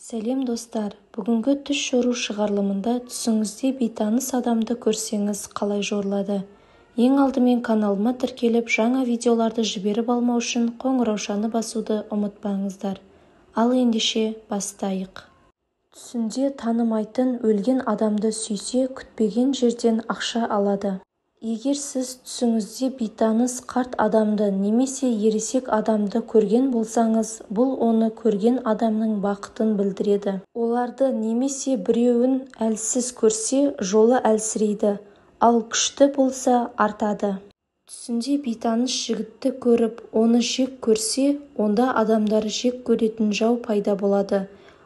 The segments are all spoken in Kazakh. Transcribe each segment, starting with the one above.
Сәлем достар, бүгінгі түс жору шығарылымында түсіңізде бейтаныс адамды көрсеңіз қалай жорылады? Ең алдымен каналыма тіркеліп, жаңа видеоларды жіберіп алмау үшін қоңыраушаны басуды ұмытпаңыздар. Ал ендеше бастайық. Түсінде танымайтын өлген адамды сүйсе, күтпеген жерден ақша алады. Егер сіз түсіңізде бейтаныс қарт адамды немесе ересек адамды көрген болсаңыз, бұл оны көрген адамның бақытын білдіреді. Оларды немесе біреуін әлсіз көрсе, жолы әлсірейді, ал күшті болса артады. Түсінде бейтаныс жігітті көріп, оны жек көрсе, онда адамдар жек көретін жау пайда болады.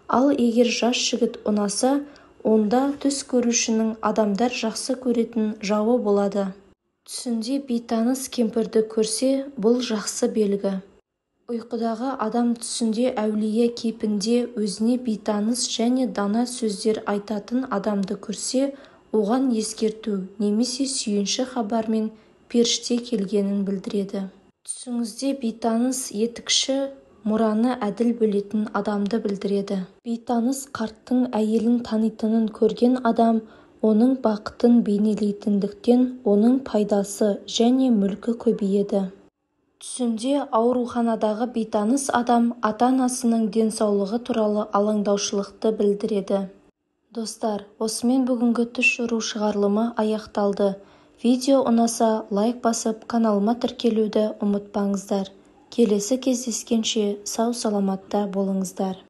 Ал егер жас жігіт ұнаса, онда түс көрушінің адамдар жақсы көретін жауы болады. Түсінде бейтаныс кемпірді көрсе, бұл жақсы белгі. Ұйқыдағы адам түсінде әулие кейпінде өзіне бейтаныс және дана сөздер айтатын адамды көрсе, оған ескерту немесе сүйінші хабармен періште келгенін білдіреді. Түсіңізде бейтаныс етікші мұраны әділ бөлетін адамды білдіреді. Бейтаныс қарттың әйелін танитынын көрген адам оның бақытын бейнелейтіндіктен оның пайдасы және мүлкі көбейеді. Түсінде ауруханадағы бейтаныс адам ата-анасының денсаулығы туралы алаңдаушылықты білдіреді. Достар, осымен бүгінгі түс жору шығарылымы аяқталды. Видео ұнаса, лайк басып, каналыма тіркелуді ұмытпаңыздар. Келесі кездескенше сау-саламатта болыңыздар.